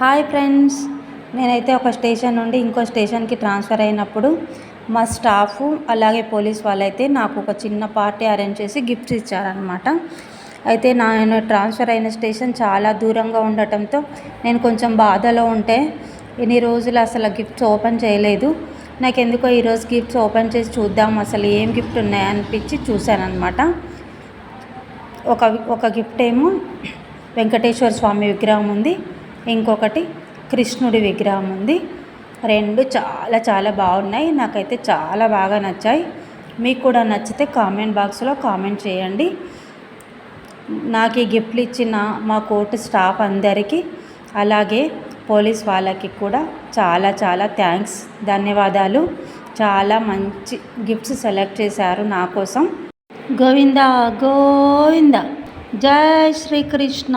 Hi friends, నేనైతే ఒక station నుండి ఇంకో స్టేషన్కి ట్రాన్స్ఫర్ అయినప్పుడు మా స్టాఫ్ అలాగే పోలీస్ వాళ్ళైతే నాకు ఒక చిన్న పార్టీ అరేంజ్ చేసి గిఫ్ట్స్ ఇచ్చారనమాట. అయితే నేను ట్రాన్స్ఫర్ అయిన స్టేషన్ చాలా దూరంగా ఉండటంతో నేను కొంచెం బాధలో ఉంటే ఇన్ని రోజులు అసలు గిఫ్ట్స్ ఓపెన్ చేయలేదు. నాకు ఎందుకో ఈరోజు గిఫ్ట్స్ ఓపెన్ చేసి చూద్దాం అసలు ఏం గిఫ్ట్ ఉన్నాయనిపించి చూశానమాట. ఒక గిఫ్ట్ ఏమో వెంకటేశ్వర స్వామి విగ్రహం ఉంది, ఇంకొకటి కృష్ణుడి విగ్రహం ఉంది. రెండు చాలా చాలా బాగున్నాయి, నాకైతే చాలా బాగా నచ్చాయి. మీకు కూడా నచ్చితే కామెంట్ బాక్స్లో కామెంట్ చేయండి. నాకు ఈ గిఫ్ట్లు ఇచ్చిన మా కోర్టు స్టాఫ్ అందరికీ అలాగే పోలీస్ వాళ్ళకి కూడా చాలా చాలా థ్యాంక్స్, ధన్యవాదాలు. చాలా మంచి గిఫ్ట్స్ సెలెక్ట్ చేశారు నా కోసం. గోవిందా గోవిందా, జై శ్రీకృష్ణ.